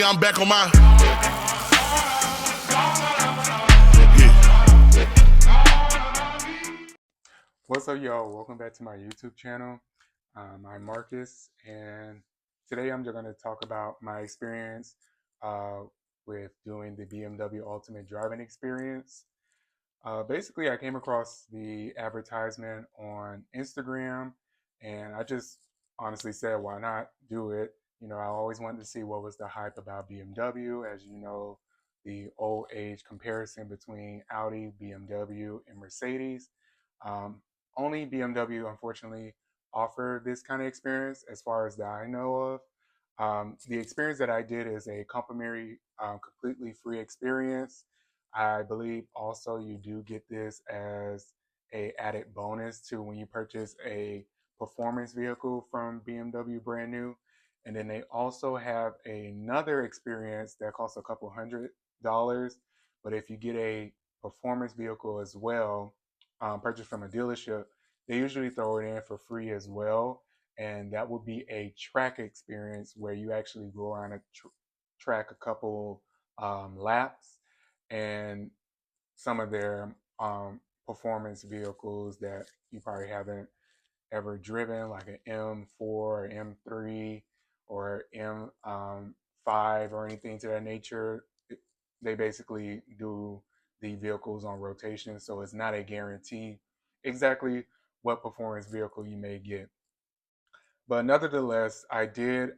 I'm back on my. What's up, y'all? Welcome back to my YouTube channel. I'm Marcus, and today I'm just going to talk about my experience with doing the BMW Ultimate Driving experience. Basically, I came across the advertisement on Instagram, and I just honestly said, why not do it? You know, I always wanted to see what was the hype about BMW. As you know, the old age comparison between Audi, BMW, and Mercedes. Um, Only BMW, unfortunately, offer this kind of experience as far as that I know of. The experience that I did is a complimentary, completely free experience. I believe also you do get this as a added bonus to when you purchase a performance vehicle from BMW brand new. And then they also have another experience that costs a couple $100. But if you get a performance vehicle as well, purchased from a dealership, they usually throw it in for free as well. And that would be a track experience where you actually go around a track a couple laps, and some of their performance vehicles that you probably haven't ever driven, like an M4 or M3 or M5 or anything to that nature. They basically do the vehicles on rotation, so it's not a guarantee exactly what performance vehicle you may get. But nevertheless, I did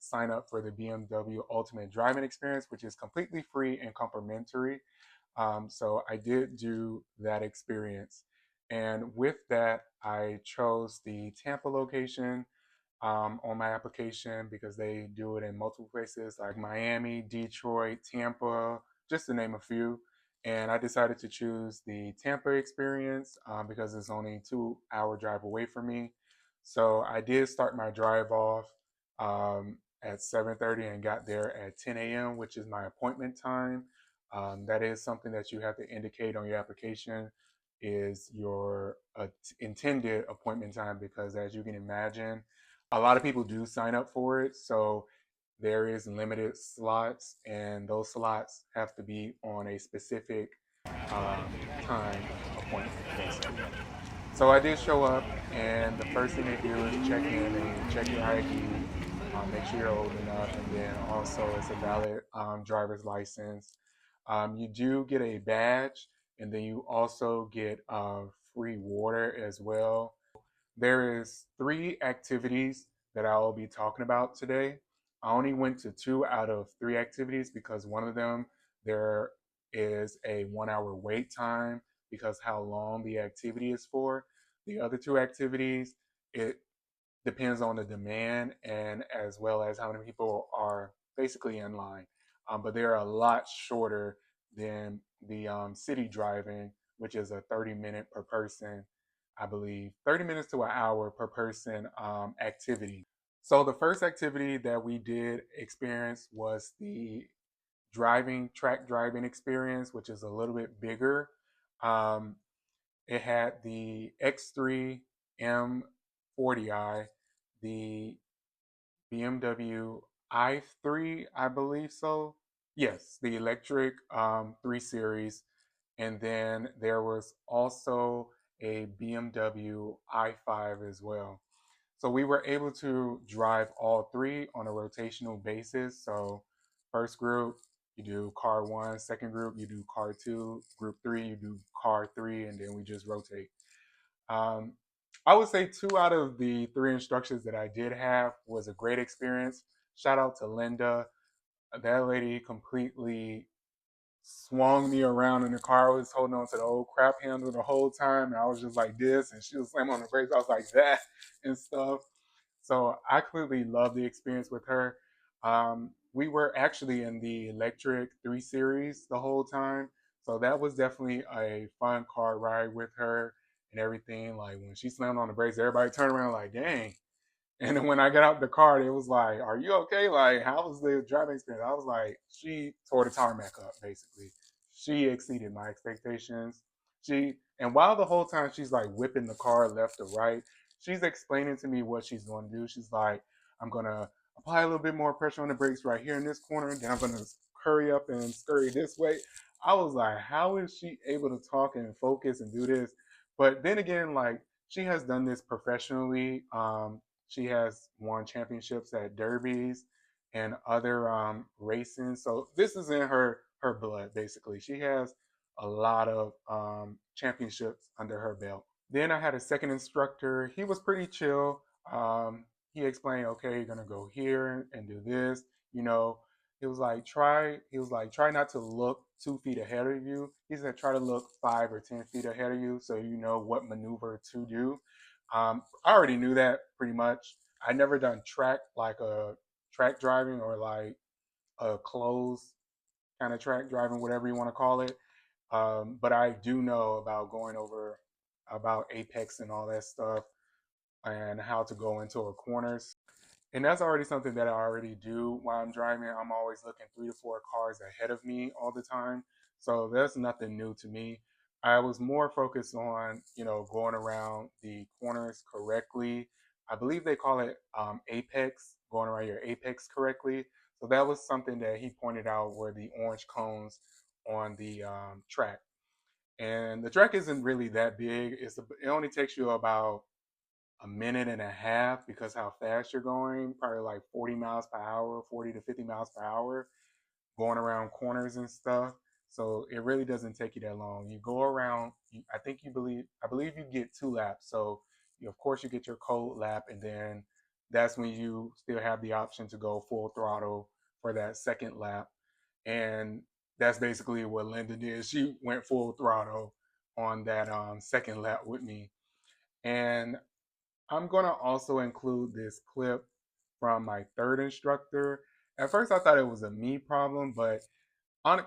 sign up for the BMW Ultimate Driving Experience, which is completely free and complimentary. So I did do that experience. And with that, I chose the Tampa location on my application because they do it in multiple places like Miami, Detroit, Tampa, just to name a few. And I decided to choose the Tampa experience because it's only a 2 hour drive away from me. So I did start my drive off at 7:30 and got there at 10 a.m., which is my appointment time. That is something that you have to indicate on your application is your intended appointment time because, as you can imagine, a lot of people do sign up for it. So there is limited slots, and those slots have to be on a specific time appointment, basically. So I did show up, and the first thing they do is check in. They check your ID, make sure you're old enough, and then also it's a valid driver's license. You do get a badge, and then you also get free water as well. There is 3 activities that I will be talking about today. I only went to 2 out of 3 activities because one of them there is a 1 hour wait time because how long the activity is for. The other 2 activities, it depends on the demand and as well as how many people are basically in line. But they're a lot shorter than the city driving, which is a 30-minute per person, I believe, 30 minutes to an hour per person activity. So the first activity that we did experience was the track driving experience, which is a little bit bigger. Um, it had the X3 M40i, the BMW i3, I believe so. Yes, the electric 3 Series. And then there was also a BMW i5 as well. So we were able to drive all 3 on a rotational basis. So first group, you do car 1, second group, you do car 2, group 3, you do car 3, and then we just rotate. Um, I would say 2 out of the 3 instructions that I did have was a great experience. Shout out to Linda. That lady completely swung me around in the car. I was holding on to the old crap handle the whole time, and I was just like this, and she was slamming on the brakes. I was like that and stuff. So I completely loved the experience with her. We were actually in the electric 3 Series the whole time. So that was definitely a fun car ride with her and everything. Like when she slammed on the brakes, everybody turned around like, dang. And then when I got out the car, it was like, are you okay? Like, how was the driving experience? I was like, she tore the tarmac up, basically. She exceeded my expectations. And while the whole time she's like whipping the car left to right, she's explaining to me what she's going to do. She's like, I'm going to apply a little bit more pressure on the brakes right here in this corner, then I'm gonna hurry up and scurry this way. I was like, how is she able to talk and focus and do this? But then again, like she has done this professionally. She has won championships at derbies and other racing. So this is in her blood basically. She has a lot of championships under her belt. Then I had a second instructor. He was pretty chill. He explained, okay, you're gonna go here and do this. You know, he was like, try. He was like, try not to look 2 feet ahead of you. He said, try to look 5 or 10 feet ahead of you, so you know what maneuver to do. I already knew that pretty much. I never done track like a track driving or like a closed kind of track driving, whatever you want to call it. But I do know about going over about apex and all that stuff and how to go into a corners. And that's already something that I already do while I'm driving. I'm always looking 3 to 4 cars ahead of me all the time. So that's nothing new to me. I was more focused on, going around the corners correctly. I believe they call it apex, going around your apex correctly. So that was something that he pointed out were the orange cones on the track. And the track isn't really that big. It only takes you about a minute and a half because how fast you're going, probably like 40 miles per hour, 40 to 50 miles per hour, going around corners and stuff. So it really doesn't take you that long. You go around, I believe you get 2 laps. So of course you get your cold lap, and then that's when you still have the option to go full throttle for that second lap. And that's basically what Linda did. She went full throttle on that second lap with me. And I'm going to also include this clip from my third instructor. At first, I thought it was a me problem, but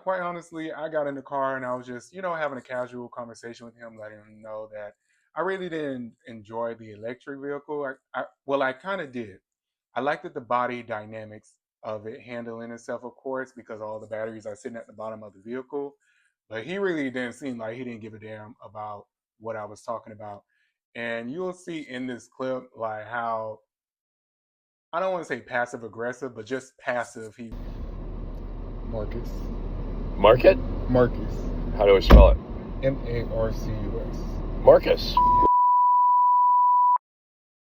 quite honestly, I got in the car and I was just, having a casual conversation with him, letting him know that I really didn't enjoy the electric vehicle. Well, I kind of did. I liked the body dynamics of it handling itself, of course, because all the batteries are sitting at the bottom of the vehicle. But he really didn't seem like he didn't give a damn about what I was talking about. And you'll see in this clip like how, I don't want to say passive aggressive, but just passive. Marcus. Market? Marcus. How do I spell it? Marcus. Marcus.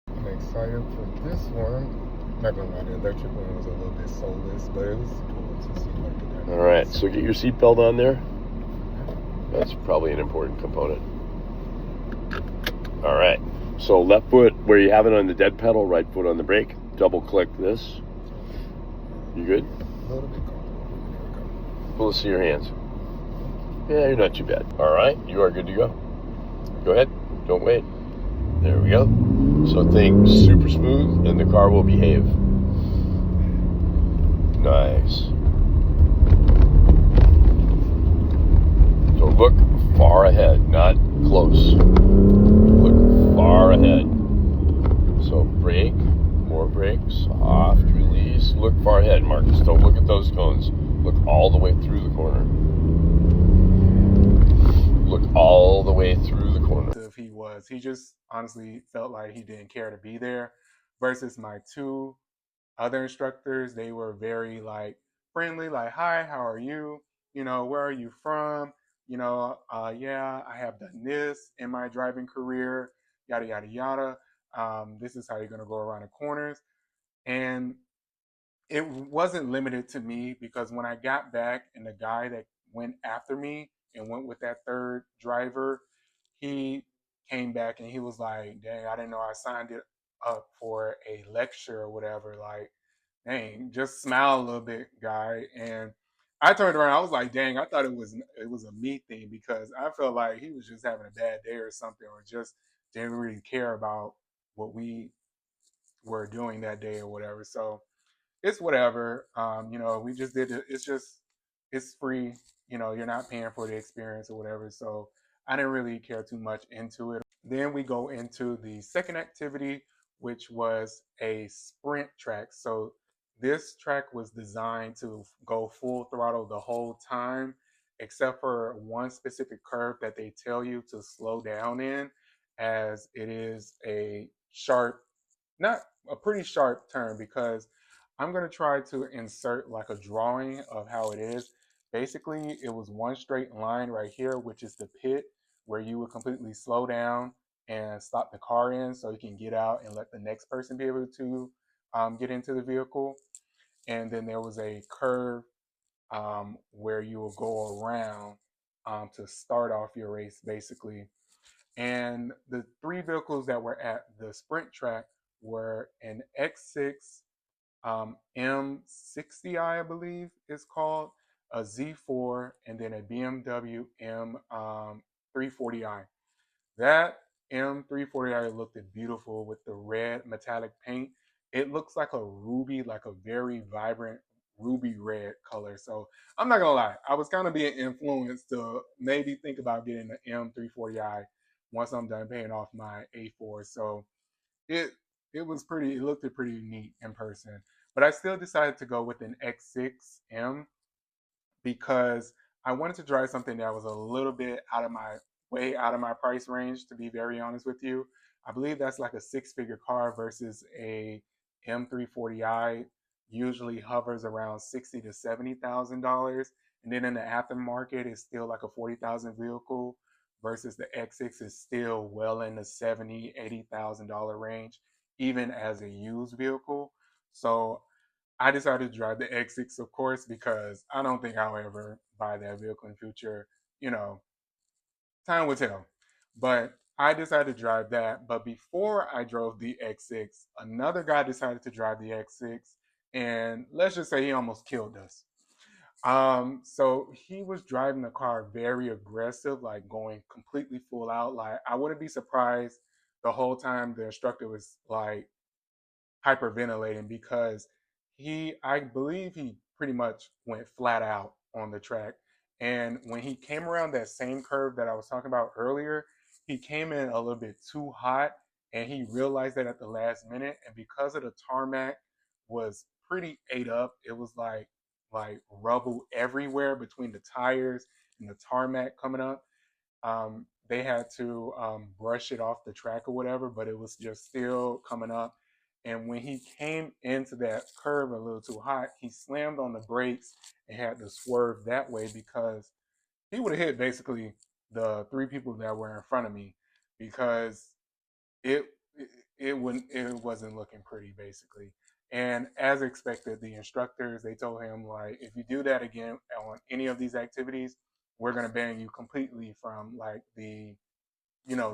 I'm excited for this one. Not gonna lie, the electric one was a little bit soulless, but it was cool to see like that. All right, so get your seatbelt on there. That's probably an important component. All right, so left foot where you have it on the dead pedal, right foot on the brake. Double click this. You good? A little bit comfortable. Well, let's see your hands. Yeah, you're not too bad. All right, you are good to go. Go ahead, don't wait. There we go. So think super smooth and the car will behave. Nice. So look far ahead, not close. Look far ahead. So brake, more brake, soft release. Look far ahead, Marcus. Don't look at those cones. Look all the way through the corner. Look all the way through the corner. He just honestly felt like he didn't care to be there. Versus my 2 other instructors, they were very like friendly, like, hi, how are you? Where are you from? Yeah, I have done this in my driving career, yada, yada, yada. This is how you're going to go around the corners. And it wasn't limited to me, because when I got back and the guy that went after me and went with that third driver, he came back and he was like, dang, I didn't know I signed it up for a lecture or whatever. Like, dang, just smile a little bit, guy. And I turned around, I was like, dang, I thought it was a me thing, because I felt like he was just having a bad day or something, or just didn't really care about what we were doing that day or whatever. So it's whatever. We just did it. It's free. You're not paying for the experience or whatever. So I didn't really care too much into it. Then we go into the second activity, which was a sprint track. So this track was designed to go full throttle the whole time, except for one specific curve that they tell you to slow down in, as it is a sharp, not a pretty sharp turn, because I'm going to try to insert like a drawing of how it is. Basically, it was one straight line right here, which is the pit where you would completely slow down and stop the car in so you can get out and let the next person be able to get into the vehicle. And then there was a curve where you will go around to start off your race, basically. And the three vehicles that were at the sprint track were an X6 M60i, I believe it's called, a Z4, and then a BMW M340i. That M340i looked beautiful with the red metallic paint. It looks like a ruby, like a very vibrant ruby red color. So I'm not gonna lie, I was kind of being influenced to maybe think about getting the M340i once I'm done paying off my A4. So it it was pretty. It looked pretty neat in person. But I still decided to go with an X6M because I wanted to drive something that was a little bit out of my way out of my price range, to be very honest with you. I believe that's like a six-figure car versus a M340i usually hovers around 60 to $70,000. And then in the aftermarket, it's still like a 40,000 vehicle versus the X6 is still well in the 70, $80,000 range, even as a used vehicle. So I decided to drive the X6, of course, because I don't think I'll ever buy that vehicle in the future. You know, time will tell. But I decided to drive that. But before I drove the X6, another guy decided to drive the X6, and let's just say he almost killed us. So he was driving the car very aggressive, like going completely full out. Like I wouldn't be surprised the whole time the instructor was like hyperventilating because I believe he pretty much went flat out on the track. And when he came around that same curve that I was talking about earlier, he came in a little bit too hot and he realized that at the last minute. And because of the tarmac was pretty ate up, it was like rubble everywhere between the tires and the tarmac coming up. They had to brush it off the track or whatever, but it was just still coming up. And when he came into that curve a little too hot, he slammed on the brakes and had to swerve that way because he would have hit basically the three people that were in front of me because it it wasn't looking pretty basically. And as expected, the instructors they told him like if you do that again on any of these activities, we're gonna ban you completely from like the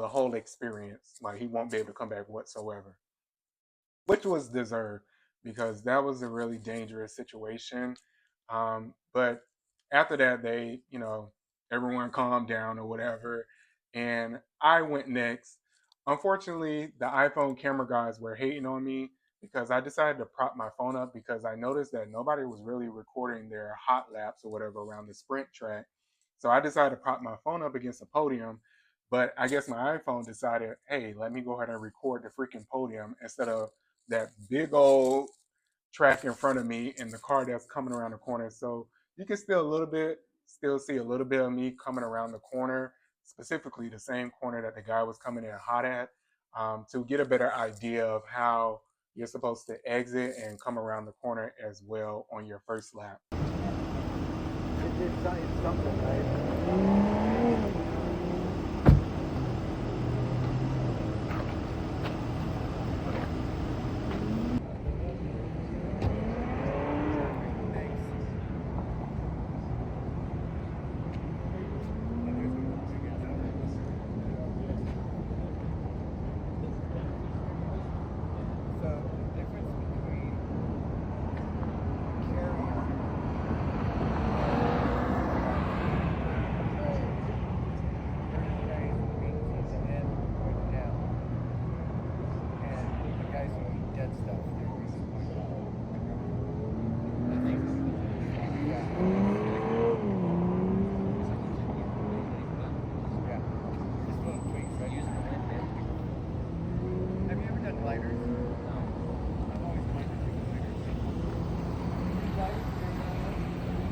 whole experience. Like he won't be able to come back whatsoever, which was deserved because that was a really dangerous situation. But after that, everyone calmed down or whatever, and I went next. Unfortunately, the iPhone camera guys were hating on me because I decided to prop my phone up because I noticed that nobody was really recording their hot laps or whatever around the sprint track. So I decided to prop my phone up against the podium, but I guess my iPhone decided, hey, let me go ahead and record the freaking podium instead of that big old track in front of me and the car that's coming around the corner. So you can still see a little bit of me coming around the corner, specifically the same corner that the guy was coming in hot at, to get a better idea of how you're supposed to exit and come around the corner as well on your first lap. It's something, right?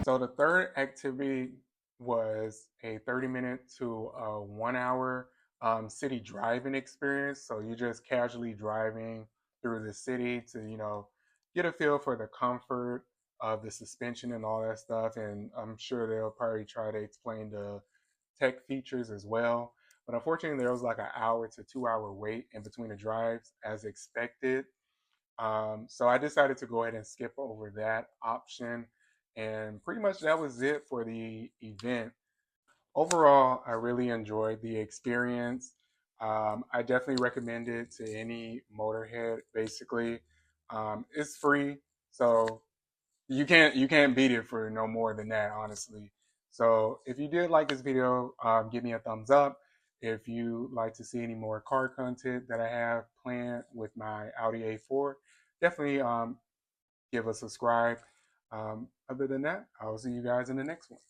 So the third activity was a 30-minute to a 1 hour city driving experience. So you're just casually driving through the city to, get a feel for the comfort of the suspension and all that stuff. And I'm sure they'll probably try to explain the tech features as well. But unfortunately, there was like an hour to 2 hour wait in between the drives as expected. So I decided to go ahead and skip over that option. And pretty much that was it for the event. Overall, I really enjoyed the experience. I definitely recommend it to any motorhead. Basically, it's free, so you can't beat it for no more than that, honestly. So if you did like this video, give me a thumbs up. If you like to see any more car content that I have planned with my Audi A4, definitely give a subscribe. Other than that, I will see you guys in the next one.